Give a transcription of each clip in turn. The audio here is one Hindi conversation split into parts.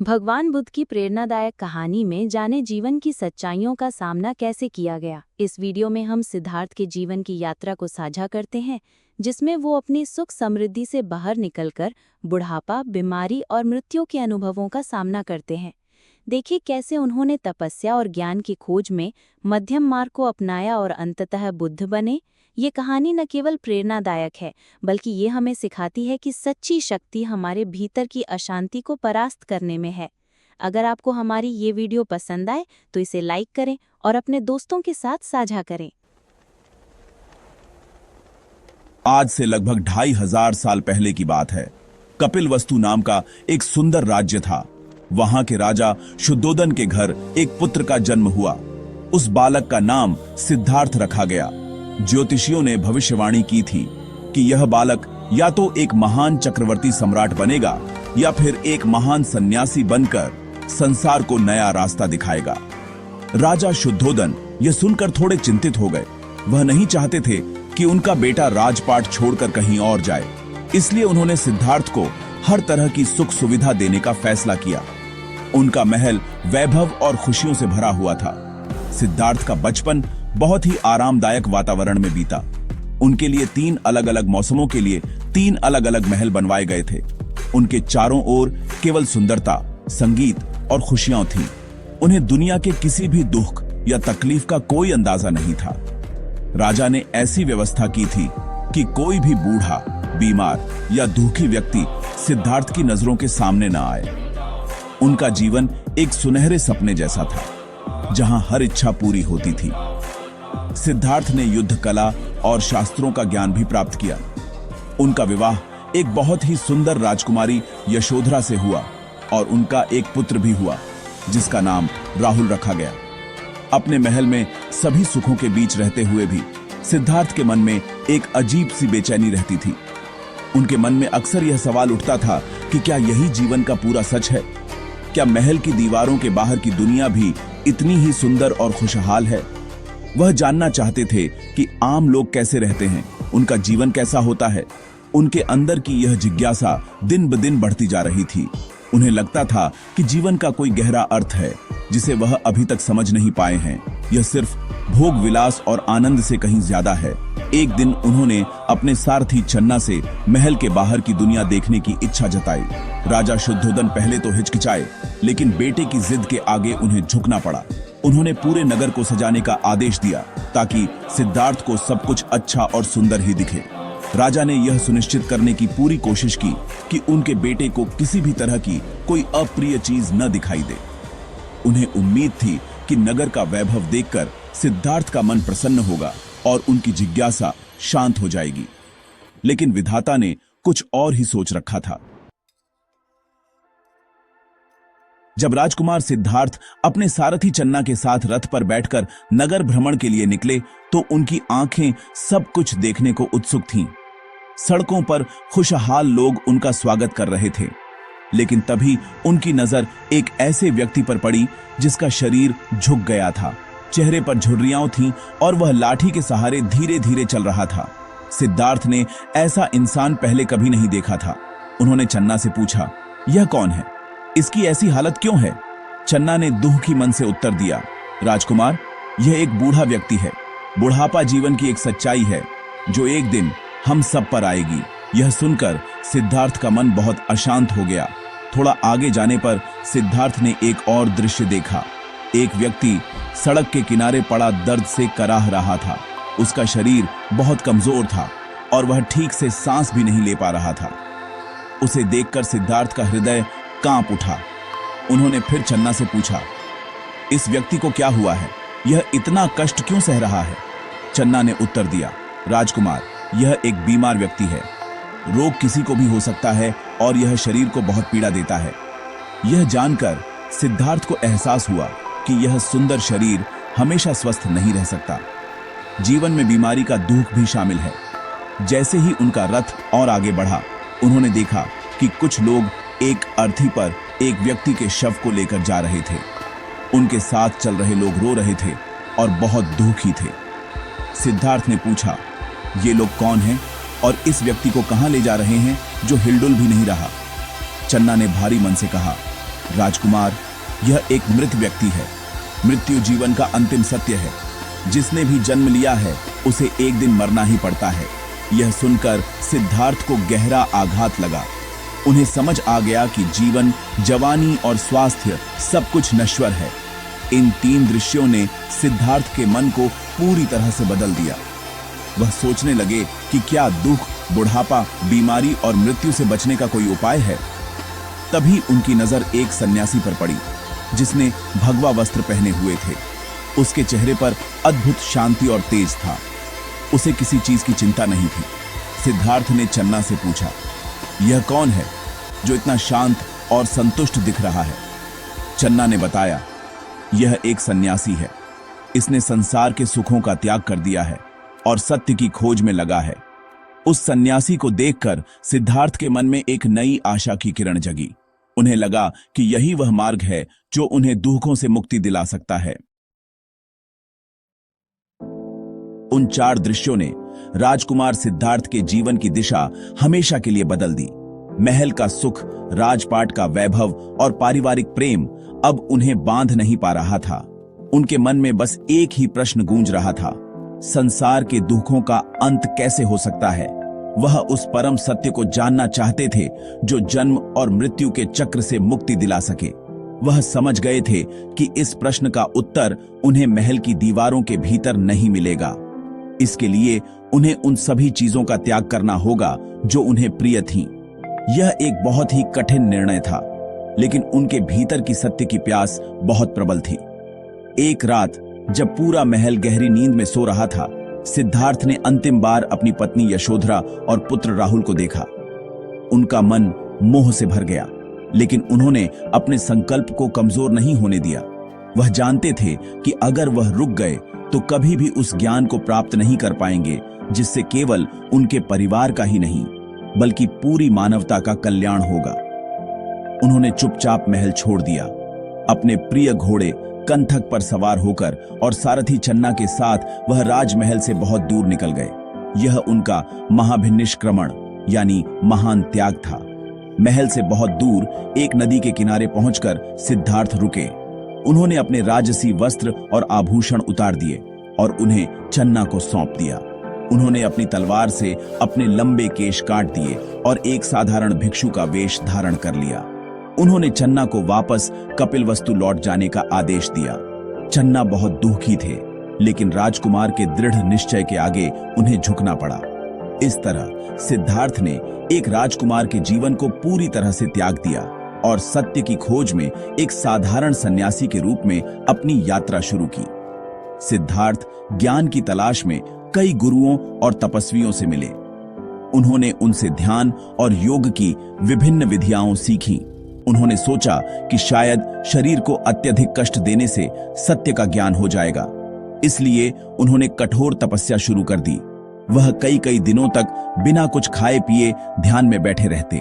भगवान बुद्ध की प्रेरणादायक कहानी में जाने जीवन की सच्चाइयों का सामना कैसे किया गया। इस वीडियो में हम सिद्धार्थ के जीवन की यात्रा को साझा करते हैं, जिसमें वो अपनी सुख समृद्धि से बाहर निकलकर बुढ़ापा, बीमारी और मृत्यु के अनुभवों का सामना करते हैं। देखिए कैसे उन्होंने तपस्या और ज्ञान की खोज में मध्यम मार्ग को अपनाया और अंततः बुद्ध बने। ये कहानी न केवल प्रेरणादायक है, बल्कि ये हमें सिखाती है कि सच्ची शक्ति हमारे भीतर की अशांति को परास्त करने में है। अगर आपको हमारी ये वीडियो पसंद आए तो इसे लाइक करें और अपने दोस्तों के साथ साझा करें। आज से लगभग 2500 साल पहले की बात है। कपिलवस्तु नाम का एक सुंदर राज्य था। वहां के राजा शुद्धोदन के घर एक पुत्र का जन्म हुआ। उस बालक का नाम सिद्धार्थ रखा गया। ज्योतिषियों ने भविष्यवाणी की थी कि यह बालक या तो एक महान चक्रवर्ती सम्राट बनेगा या फिर एक महान सन्यासी बनकर संसार को नया रास्ता दिखाएगा। राजा शुद्धोदन यह सुनकर थोड़े चिंतित हो गए। वह नहीं चाहते थे कि उनका बेटा राजपाट छोड़कर कहीं और जाए, इसलिए उन्होंने सिद्धार्थ को हर तरह की सुख सुविधा देने का फैसला किया। उनका महल वैभव और खुशियों से भरा हुआ था। सिद्धार्थ का बचपन बहुत ही आरामदायक वातावरण में बीता। उनके लिए 3 अलग-अलग मौसमों के लिए 3 अलग-अलग महल बनवाए गए थे। उनके चारों ओर केवल सुंदरता, संगीत और खुशियां थीं। उन्हें दुनिया के किसी भी दुख या तकलीफ का कोई अंदाजा नहीं था। राजा ने ऐसी व्यवस्था की थी कि कोई भी बूढ़ा, बीमार या दुखी व्यक्ति सिद्धार्थ की नजरों के सामने न आए। उनका जीवन एक सुनहरे सपने जैसा था, जहां हर इच्छा पूरी होती थी। सिद्धार्थ ने युद्ध कला और शास्त्रों का ज्ञान भी प्राप्त किया। उनका विवाह एक बहुत ही सुंदर राजकुमारी यशोधरा से हुआ और उनका एक पुत्र भी हुआ, जिसका नाम राहुल रखा गया। अपने महल में सभी सुखों के बीच रहते हुए भी सिद्धार्थ के मन में एक अजीब सी बेचैनी रहती थी। उनके मन में अक्सर यह सवाल उठता था कि क्या यही जीवन का पूरा सच है? क्या महल की दीवारों के बाहर की दुनिया भी इतनी ही सुंदर और खुशहाल है? वह जानना चाहते थे कि आम लोग कैसे रहते हैं, उनका जीवन कैसा होता है। उनके अंदर की यह जिज्ञासा दिन ब दिन बढ़ती जा रही थी। उन्हें लगता था कि जीवन का कोई गहरा अर्थ है, जिसे वह अभी तक समझ नहीं पाए हैं। यह सिर्फ भोग विलास और आनंद से कहीं ज्यादा है। एक दिन उन्होंने अपने सारथी चन्ना से महल के बाहर की दुनिया देखने की इच्छा जताई। राजा शुद्धोदन पहले तो हिचकिचाए, लेकिन बेटे की जिद के आगे उन्हें झुकना पड़ा। उन्होंने पूरे नगर को सजाने का आदेश दिया ताकि सिद्धार्थ को सब कुछ अच्छा और सुंदर ही दिखे। राजा ने यह सुनिश्चित करने की पूरी कोशिश की कि उनके बेटे को किसी भी तरह की कोई अप्रिय चीज न दिखाई दे। उन्हें उम्मीद थी कि नगर का वैभव देखकर सिद्धार्थ का मन प्रसन्न होगा और उनकी जिज्ञासा शांत हो जाएगी। लेकिन विधाता ने कुछ और ही सोच रखा था। जब राजकुमार सिद्धार्थ अपने सारथी चन्ना के साथ रथ पर बैठकर नगर भ्रमण के लिए निकले, तो उनकी आंखें सब कुछ देखने को उत्सुक थीं। सड़कों पर खुशहाल लोग उनका स्वागत कर रहे थे, लेकिन तभी उनकी नजर एक ऐसे व्यक्ति पर पड़ी जिसका शरीर झुक गया था। चेहरे पर झुर्रियां थीं और वह लाठी के सहारे धीरे धीरे चल रहा था। सिद्धार्थ ने ऐसा इंसान पहले कभी नहीं देखा था। उन्होंने चन्ना से पूछा, यह कौन है? इसकी ऐसी हालत क्यों है? चन्ना ने दुखी मन से उत्तर दिया, राजकुमार, यह एक बूढ़ा व्यक्ति है। बुढ़ापा जीवन की एक सच्चाई है जो एक दिन हम सब पर आएगी। यह सुनकर सिद्धार्थ का मन बहुत अशांत हो गया। थोड़ा आगे जाने पर सिद्धार्थ ने एक और दृश्य देखा। एक व्यक्ति सड़क के किनारे पड़ा दर्द से कराह रहा था। उसका शरीर बहुत कमजोर था और वह ठीक से सांस भी नहीं ले पा रहा था। उसे देखकर सिद्धार्थ का हृदय कांप उठा। उन्होंने फिर चन्ना से पूछा, इस व्यक्ति को क्या हुआ है? यह इतना कष्ट क्यों सह रहा है? चन्ना ने उत्तर दिया, राजकुमार, यह एक बीमार व्यक्ति है। रोग किसी को भी हो सकता है और यह शरीर को बहुत पीड़ा देता है। यह जानकर सिद्धार्थ को एहसास हुआ कि यह सुंदर शरीर हमेशा स्वस्थ नहीं रह सकता। जीवन में बीमारी का दुख भी शामिल है। जैसे ही उनका रथ और आगे बढ़ा, उन्होंने देखा कि कुछ लोग एक अर्थी पर एक व्यक्ति के शव को लेकर जा रहे थे। उनके साथ चल रहे लोग रो रहे थे और बहुत दुखी थे। सिद्धार्थ ने पूछा, ये लोग कौन हैं और इस व्यक्ति को कहां ले जा रहे हैं जो हिलडुल भी नहीं रहा? चन्ना ने भारी मन से कहा, राजकुमार, यह एक मृत व्यक्ति है। मृत्यु जीवन का अंतिम सत्य है। जिसने भी जन्म लिया है उसे एक दिन मरना ही पड़ता है। यह सुनकर सिद्धार्थ को गहरा आघात लगा। उन्हें समझ आ गया कि जीवन, जवानी और स्वास्थ्य सब कुछ नश्वर है। इन 3 दृश्यों ने सिद्धार्थ के मन को पूरी तरह से बदल दिया। वह सोचने लगे कि क्या दुख, बुढ़ापा, बीमारी और मृत्यु से बचने का कोई उपाय है। तभी उनकी नजर एक सन्यासी पर पड़ी जिसने भगवा वस्त्र पहने हुए थे। उसके चेहरे पर अद्भुत शांति और तेज था। उसे किसी चीज की चिंता नहीं थी। सिद्धार्थ ने चन्ना से पूछा, यह कौन है जो इतना शांत और संतुष्ट दिख रहा है? चन्ना ने बताया, यह एक सन्यासी है। इसने संसार के सुखों का त्याग कर दिया है और सत्य की खोज में लगा है। उस सन्यासी को देखकर सिद्धार्थ के मन में एक नई आशा की किरण जगी। उन्हें लगा कि यही वह मार्ग है जो उन्हें दुखों से मुक्ति दिला सकता है। उन 4 दृश्यों ने राजकुमार सिद्धार्थ के जीवन की दिशा हमेशा के लिए बदल दी। महल का सुख, राजपाट का वैभव और पारिवारिक प्रेम अब उन्हें बांध नहीं पा रहा था। उनके मन में बस एक ही प्रश्न गूंज रहा था, संसार के दुखों का अंत कैसे हो सकता है? वह उस परम सत्य को जानना चाहते थे जो जन्म और मृत्यु के चक्र से मुक्ति दिला सके। वह समझ गए थे कि इस प्रश्न का उत्तर उन्हें महल की दीवारों के भीतर नहीं मिलेगा। इसके लिए उन्हें उन सभी चीजों का त्याग करना होगा जो उन्हें प्रिय थीं। यह एक बहुत ही कठिन निर्णय था, लेकिन उनके भीतर की सत्य की प्यास बहुत प्रबल थी। एक रात जब पूरा महल गहरी नींद में सो रहा था, सिद्धार्थ ने अंतिम बार अपनी पत्नी यशोधरा और पुत्र राहुल को देखा। उनका मन मोह से भर गया, लेकिन उन्होंने अपने संकल्प को कमजोर नहीं होने दिया। वह जानते थे कि अगर वह रुक गए तो कभी भी उस ज्ञान को प्राप्त नहीं कर पाएंगे जिससे केवल उनके परिवार का ही नहीं बल्कि पूरी मानवता का कल्याण होगा। उन्होंने चुपचाप महल छोड़ दिया। अपने प्रिय घोड़े कंथक पर सवार होकर और सारथी चन्ना के साथ वह राजमहल से बहुत दूर निकल गए। यह उनका महाभिनिष्क्रमण यानी महान त्याग था। महल से बहुत दूर एक नदी के किनारे पहुंचकर सिद्धार्थ रुके। उन्होंने अपने राजसी वस्त्र और आभूषण उतार दिए और उन्हें चन्ना को सौंप दिया। उन्होंने अपनी तलवार से अपने लंबे केश काट दिए और एक साधारण भिक्षु का वेश धारण कर लिया। उन्होंने चन्ना को वापस कपिलवस्तु लौट जाने का आदेश दिया। चन्ना बहुत दुखी थे, लेकिन राजकुमार के दृढ़ निश्चय के आगे उन्हें झुकना पड़ा। इस तरह सिद्धार्थ ने एक राजकुमार के जीवन को पूरी तरह से त्याग दिया और सत्य की खोज में एक साधारण सन्यासी के रूप में अपनी यात्रा शुरू की। सिद्धार्थ ज्ञान की तलाश में कई गुरुओं और तपस्वियों से मिले। उन्होंने उनसे ध्यान और योग की विभिन्न विधियां सीखी। उन्होंने सोचा कि शायद शरीर को अत्यधिक कष्ट देने से सत्य का ज्ञान हो जाएगा। इसलिए उन्होंने कठोर तपस्या शुरू कर दी। वह कई दिनों तक बिना कुछ खाए पिए ध्यान में बैठे रहते।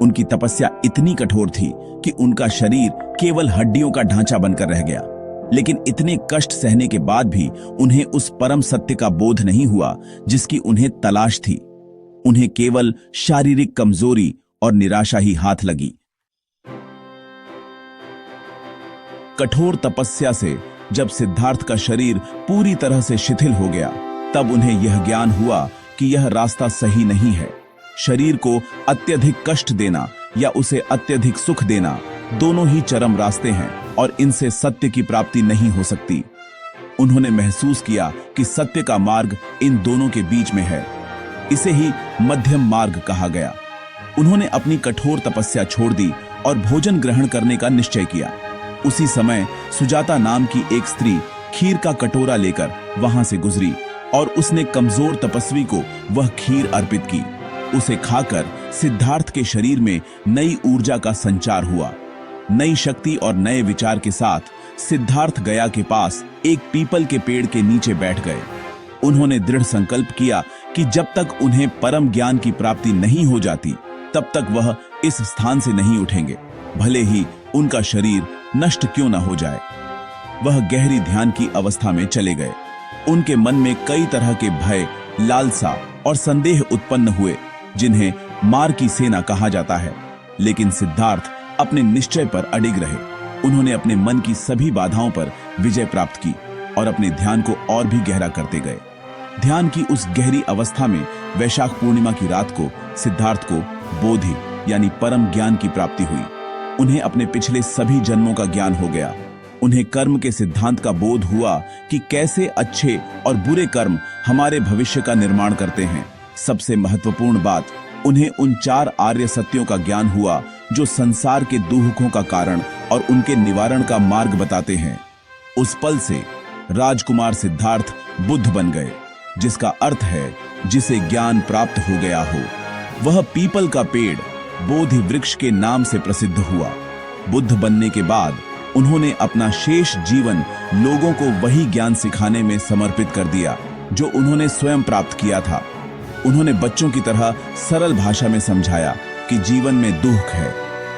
उनकी तपस्या इतनी कठोर थी कि उनका शरीर केवल हड्डियों का ढांचा बनकर रह गया। लेकिन इतने कष्ट सहने के बाद भी उन्हें उस परम सत्य का बोध नहीं हुआ जिसकी उन्हें तलाश थी। उन्हें केवल शारीरिक कमजोरी और निराशा ही हाथ लगी। कठोर तपस्या से जब सिद्धार्थ का शरीर पूरी तरह से शिथिल हो गया, तब उन्हें यह ज्ञान हुआ कि यह रास्ता सही नहीं है। शरीर को अत्यधिक कष्ट देना या उसे अत्यधिक सुख देना दोनों ही चरम रास्ते हैं और इनसे सत्य की प्राप्ति नहीं हो सकती। उन्होंने महसूस किया कि सत्य का मार्ग इन दोनों के बीच में है। इसे ही मध्यम मार्ग कहा गया। उन्होंने अपनी कठोर तपस्या छोड़ दी और भोजन ग्रहण करने का निश्चय किया। उसी समय सुजाता नाम की एक स्त्री खीर का कटोरा लेकर वहां से गुजरी और उसने कमजोर तपस्वी को वह खीर अर्पित की। उसे खाकर सिद्धार्थ के शरीर में नई ऊर्जा का संचार हुआ। नई शक्ति और नए विचार के साथ सिद्धार्थ गया के पास एक पीपल के पेड़ के नीचे बैठ गए। उन्होंने दृढ़ संकल्प किया कि जब तक उन्हें परम ज्ञान की प्राप्ति नहीं हो जाती, तब तक वह इस स्थान से नहीं उठेंगे, भले ही उनका शरीर नष्ट क्यों न हो जाए। वह गहरी ध्यान की अवस्था में चले गए। उनके मन में कई तरह के भय, लालसा और संदेह उत्पन्न हुए, जिन्हें मार की सेना कहा जाता है। लेकिन सिद्धार्थ अपने निश्चय पर अडिग रहे। उन्होंने अपने मन की सभी बाधाओं पर विजय प्राप्त की और अपने ध्यान को और भी गहरा करते गए। ध्यान की उस गहरी अवस्था में वैशाख पूर्णिमा की रात को सिद्धार्थ को बोधि यानी परम ज्ञान की प्राप्ति हुई। उन्हें अपने पिछले सभी जन्मों का ज्ञान हो गया। उन्हें कर्म के सिद्धांत का बोध हुआ कि कैसे अच्छे और बुरे कर्म हमारे भविष्य का निर्माण करते हैं। सबसे महत्वपूर्ण बात, उन्हें उन 4 आर्य सत्यों का ज्ञान हुआ जो संसार के दुखों का कारण और उनके निवारण का मार्ग बताते हैं। उस पल से राजकुमार सिद्धार्थ बुद्ध बन गए, जिसका अर्थ है जिसे ज्ञान प्राप्त हो गया हो। वह पीपल का पेड़ बोधि वृक्ष के नाम से प्रसिद्ध हुआ। बुद्ध बनने के बाद उन्होंने अपना शेष जीवन लोगों को वही ज्ञान सिखाने में समर्पित कर दिया जो उन्होंने स्वयं प्राप्त किया था। उन्होंने बच्चों की तरह सरल भाषा में समझाया कि जीवन में दुख है,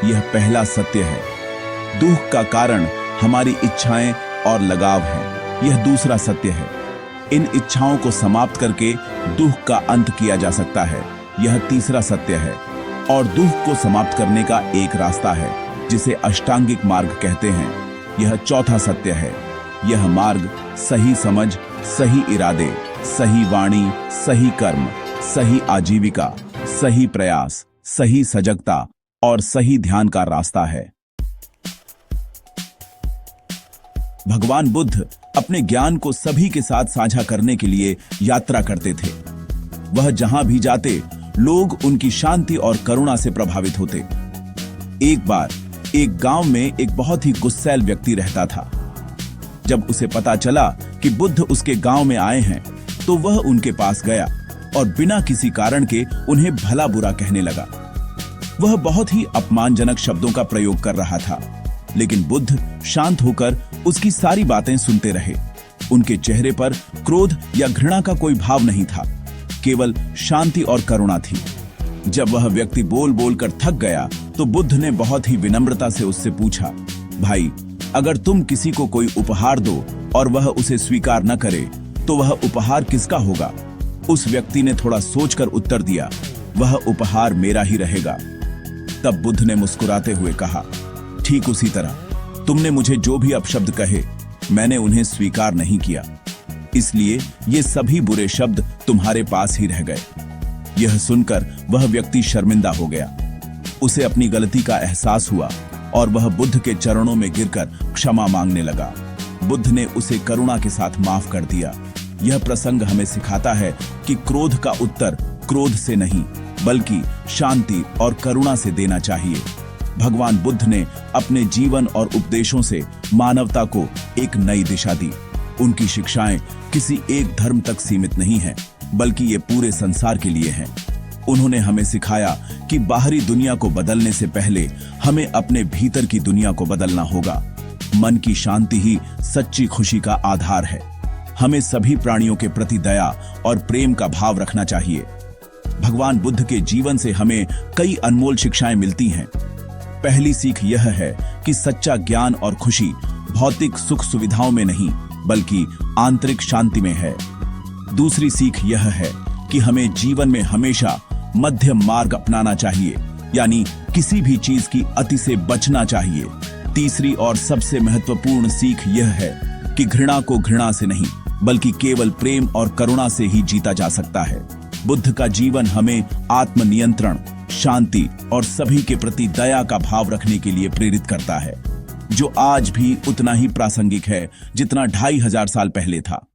यह पहला सत्य है। दुख का कारण हमारी इच्छाएं और लगाव है, यह दूसरा सत्य है। इन इच्छाओं को समाप्त करके दुख का अंत किया जा सकता है, यह तीसरा सत्य है। और दुख को समाप्त करने का एक रास्ता है जिसे अष्टांगिक मार्ग कहते हैं, यह चौथा सत्य है। यह मार्ग सही समझ, सही इरादे, सही वाणी, सही कर्म, सही आजीविका, सही प्रयास, सही सजगता और सही ध्यान का रास्ता है। भगवान बुद्ध अपने ज्ञान को सभी के साथ साझा करने के लिए यात्रा करते थे। वह जहां भी जाते, लोग उनकी शांति और करुणा से प्रभावित होते। एक बार एक गांव में एक बहुत ही गुस्सैल व्यक्ति रहता था। जब उसे पता चला कि बुद्ध उसके गांव में आए हैं, तो वह उनके पास गया और बिना किसी कारण के उन्हें भला बुरा कहने लगा। वह बहुत ही अपमानजनक शब्दों का प्रयोग कर रहा था, लेकिन बुद्ध शांत होकर उसकी सारी बातें सुनते रहे। उनके चेहरे पर क्रोध या घृणा का कोई भाव नहीं था, केवल शांति और करुणा थी। जब वह व्यक्ति बोल बोलकर थक गया, तो बुद्ध ने बहुत ही विनम्रता से उससे पूछा, भाई, अगर तुम किसी को कोई उपहार दो और वह उसे स्वीकार न करे, तो वह उपहार किसका होगा? उस व्यक्ति ने थोड़ा सोचकर उत्तर दिया, वह उपहार मेरा ही रहेगा। तब बुद्ध ने मुस्कुराते हुए कहा, ठीक उसी तरह तुमने मुझे जो भी अपशब्द कहे, मैंने उन्हें स्वीकार नहीं किया, इसलिए ये सभी बुरे शब्द तुम्हारे पास ही रह गए। यह सुनकर वह व्यक्ति शर्मिंदा हो गया। उसे अपनी गलती का एहसास हुआ और वह बुद्ध के चरणों में गिरकर क्षमा मांगने लगा। बुद्ध ने उसे करुणा के साथ माफ कर दिया। यह प्रसंग हमें सिखाता है कि क्रोध का उत्तर क्रोध से नहीं, बल्कि शांति और करुणा से देना चाहिए। भगवान बुद्ध ने अपने जीवन और उपदेशों से मानवता को एक नई दिशा दी। उनकी शिक्षाएं किसी एक धर्म तक सीमित नहीं हैं, बल्कि ये पूरे संसार के लिए हैं। उन्होंने हमें सिखाया कि बाहरी दुनिया को बदलने से पहले हमें अपने भीतर की दुनिया को बदलना होगा। मन की शांति ही सच्ची खुशी का आधार है। हमें सभी प्राणियों के प्रति दया और प्रेम का भाव रखना चाहिए। भगवान बुद्ध के जीवन से हमें कई अनमोल शिक्षाएं मिलती हैं। पहली सीख यह है कि सच्चा ज्ञान और खुशी भौतिक सुख सुविधाओं में नहीं, बल्कि आंतरिक शांति में है। दूसरी सीख यह है कि हमें जीवन में हमेशा मध्यम मार्ग अपनाना चाहिए, यानी किसी भी चीज की अति से बचना चाहिए। तीसरी और सबसे महत्वपूर्ण सीख यह है कि घृणा को घृणा से नहीं, बल्कि केवल प्रेम और करुणा से ही जीता जा सकता है। बुद्ध का जीवन हमें आत्मनियंत्रण, शांति और सभी के प्रति दया का भाव रखने के लिए प्रेरित करता है, जो आज भी उतना ही प्रासंगिक है जितना 2500 साल पहले था।